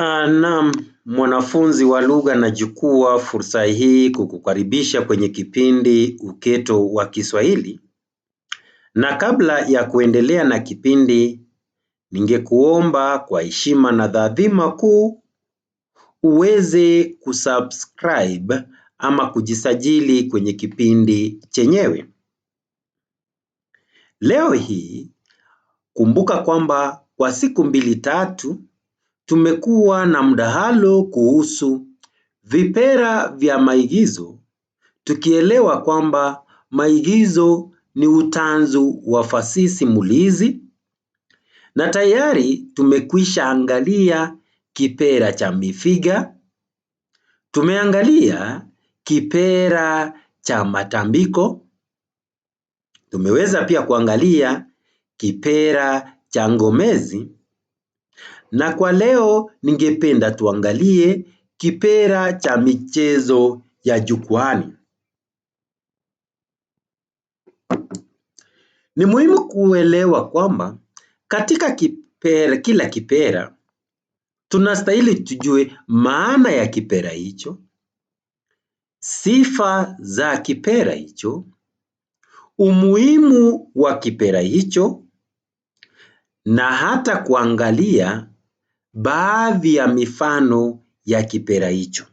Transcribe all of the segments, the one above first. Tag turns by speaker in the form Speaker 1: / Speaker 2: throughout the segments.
Speaker 1: Naam, mwanafunzi wa lugha nachukua fursa hii kukukaribisha kwenye kipindi Uketo wa Kiswahili. Na kabla ya kuendelea na kipindi, ningekuomba kwa heshima na taadhima kuu uweze kusubscribe ama kujisajili kwenye kipindi chenyewe. Leo hii, kumbuka kwamba kwa siku 2-3 tumekuwa na mdahalo kuhusu vipera vya maigizo, tukielewa kwamba maigizo ni utanzu wa fasihi simulizi, na tayari tumekwisha angalia kipera cha mifiga, tumeangalia kipera cha matambiko, tumeweza pia kuangalia kipera cha ngomezi, na kwa leo ningependa tuangalie kipera cha michezo ya jukwani. Ni muhimu kuelewa kwamba katika kila kipera tunastahili tujue maana ya kipera hicho, sifa za kipera hicho, umuhimu wa kipera hicho, na hata kuangalia baadhi ya mifano ya kipera hicho.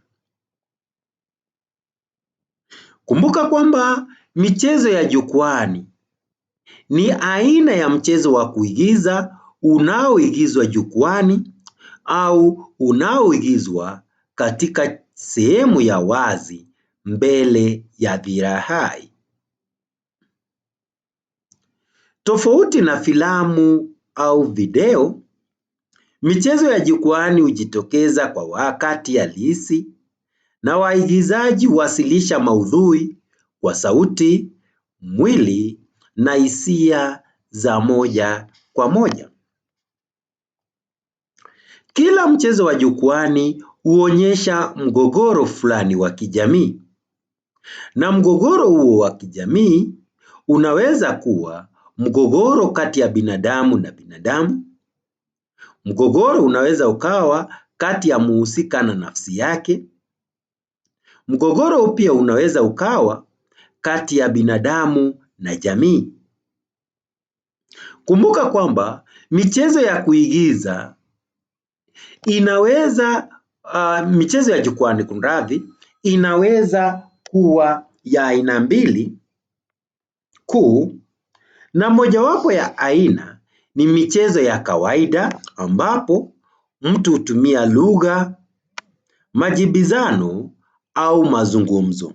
Speaker 1: Kumbuka kwamba michezo ya jukwani ni aina ya mchezo wa kuigiza unaoigizwa jukwani au unaoigizwa katika sehemu ya wazi mbele ya hadhira hai. Tofauti na filamu au video, michezo ya jukwani hujitokeza kwa wakati halisi na waigizaji huwasilisha maudhui kwa sauti, mwili na hisia za moja kwa moja. Kila mchezo wa jukwani huonyesha mgogoro fulani wa kijamii, na mgogoro huo wa kijamii unaweza kuwa mgogoro kati ya binadamu na binadamu, mgogoro unaweza ukawa kati ya mhusika na nafsi yake, mgogoro pia unaweza ukawa kati ya binadamu na jamii. Kumbuka kwamba michezo ya kuigiza michezo ya jukwani inaweza kuwa ya aina mbili kuu, na mojawapo ya aina ni michezo ya kawaida ambapo mtu hutumia lugha, majibizano au mazungumzo.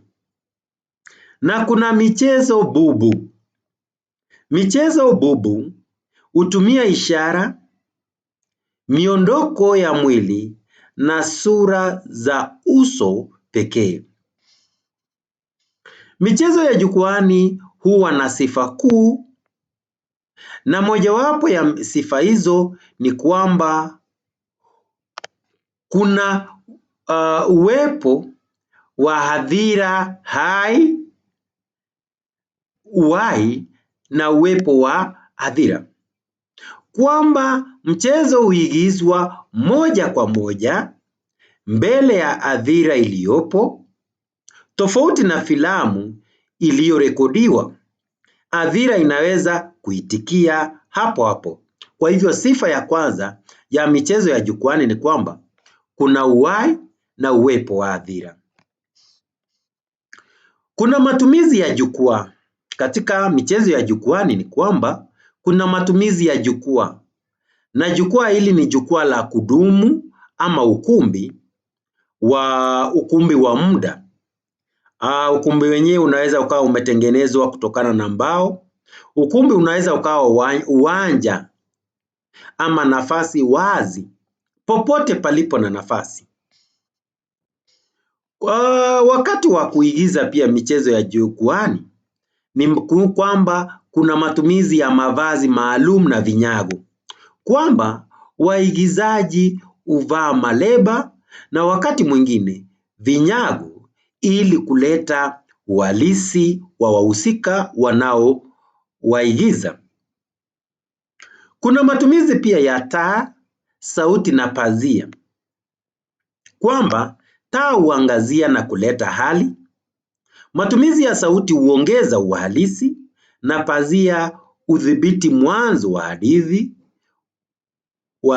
Speaker 1: Na kuna michezo bubu. Michezo bubu hutumia ishara, miondoko ya mwili na sura za uso pekee. Michezo ya jukwani huwa na sifa kuu, na mojawapo ya sifa hizo ni kwamba kuna uwepo wa hadhira hai, uhai na uwepo wa hadhira. Kwamba mchezo huigizwa moja kwa moja mbele ya hadhira iliyopo, tofauti na filamu iliyorekodiwa. Hadhira inaweza kuitikia hapo hapo. Kwa hivyo sifa ya kwanza ya michezo ya jukwani ni kwamba kuna uhai na uwepo wa hadhira. Kuna matumizi ya jukwaa. Katika michezo ya jukwani ni kwamba kuna matumizi ya jukwaa, na jukwaa hili ni jukwaa la kudumu ama ukumbi wa muda. Ukumbi wenyewe unaweza ukawa umetengenezwa kutokana na mbao. Ukumbi unaweza ukawa uwanja ama nafasi wazi, popote palipo na nafasi. Wakati wa kuigiza pia michezo ya jukwani ni kwamba kuna matumizi ya mavazi maalum na vinyago, kwamba waigizaji huvaa maleba na wakati mwingine vinyago ili kuleta uhalisi wa wahusika wanaowaigiza. Kuna matumizi pia ya taa, sauti na pazia. kwamba taa huangazia na kuleta hali, matumizi ya sauti huongeza uhalisi, na pazia hudhibiti mwanzo wa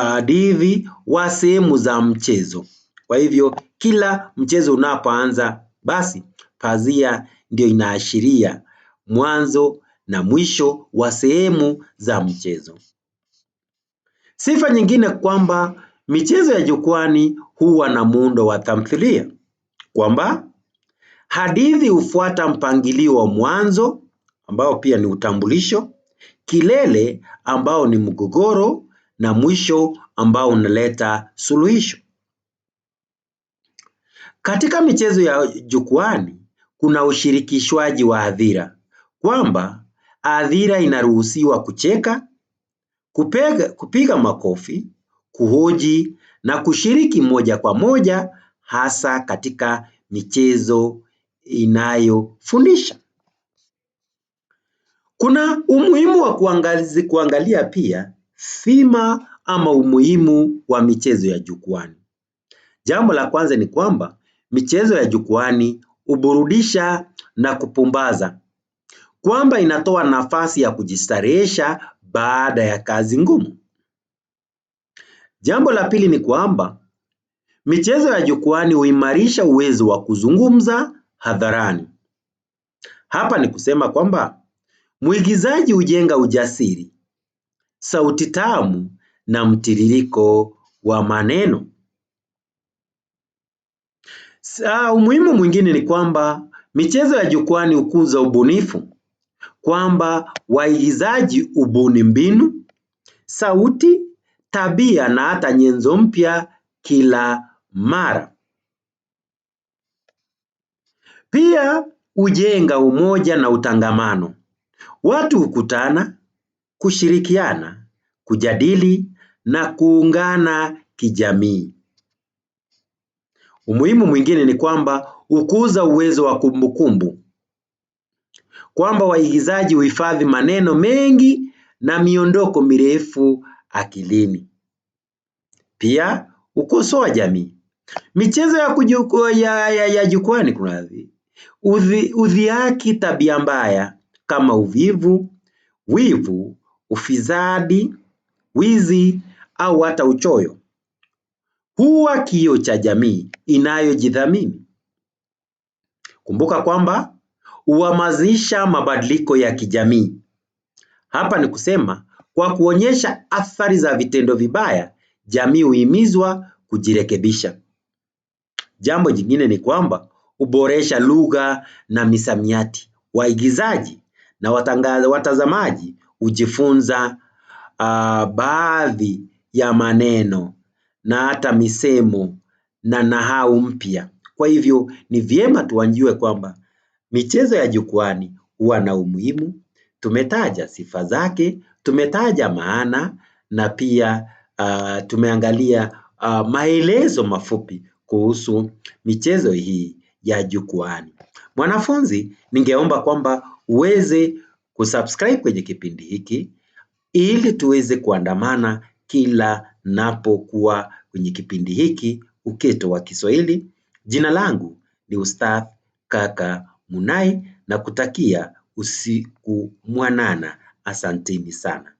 Speaker 1: hadithi wa sehemu za mchezo. Kwa hivyo kila mchezo unapoanza, basi pazia ndio inaashiria mwanzo na mwisho wa sehemu za mchezo. Sifa nyingine kwamba michezo ya jukwani huwa na muundo wa tamthilia, kwamba hadithi hufuata mpangilio wa mwanzo ambao pia ni utambulisho, kilele ambao ni mgogoro, na mwisho ambao unaleta suluhisho. Katika michezo ya jukwani kuna ushirikishwaji wa hadhira, kwamba hadhira inaruhusiwa kucheka, kupiga makofi, kuhoji na kushiriki moja kwa moja, hasa katika michezo inayofundisha. Kuna umuhimu wa kuangalia pia thima ama umuhimu wa michezo ya jukwani. Jambo la kwanza ni kwamba michezo ya jukwani huburudisha na kupumbaza, kwamba inatoa nafasi ya kujistarehesha baada ya kazi ngumu. Jambo la pili ni kwamba michezo ya jukwani huimarisha uwezo wa kuzungumza hadharani. Hapa ni kusema kwamba mwigizaji hujenga ujasiri, sauti tamu na mtiririko wa maneno. Umuhimu mwingine ni kwamba michezo ya jukwani hukuza ubunifu, kwamba waigizaji hubuni mbinu, sauti, tabia na hata nyenzo mpya kila mara. Pia hujenga umoja na utangamano. Watu hukutana, kushirikiana, kujadili na kuungana kijamii. Umuhimu mwingine ni kwamba hukuza uwezo wa kumbukumbu, kwamba waigizaji huhifadhi maneno mengi na miondoko mirefu akilini. Pia hukosoa jamii. Michezo ya jukwani hudhihaki tabia mbaya kama uvivu, wivu, ufisadi, wizi au hata uchoyo. Huwa kioo cha jamii inayojidhamini. Kumbuka kwamba huhamasisha mabadiliko ya kijamii. Hapa ni kusema kwa kuonyesha athari za vitendo vibaya, jamii huhimizwa kujirekebisha. Jambo jingine ni kwamba huboresha lugha na misamiati. Waigizaji na watazamaji hujifunza baadhi ya maneno na hata misemo na nahau mpya. Kwa hivyo ni vyema tuwajue kwamba michezo ya jukwani huwa na umuhimu. Tumetaja sifa zake, tumetaja maana na pia tumeangalia maelezo mafupi kuhusu michezo hii ya jukwani. Mwanafunzi, ningeomba kwamba uweze kusubscribe kwenye kipindi hiki ili tuweze kuandamana kila napokuwa kwenye kipindi hiki Uketo wa Kiswahili. Jina langu ni Ustadh Kaka Munai na kutakia usiku mwanana. Asanteni sana.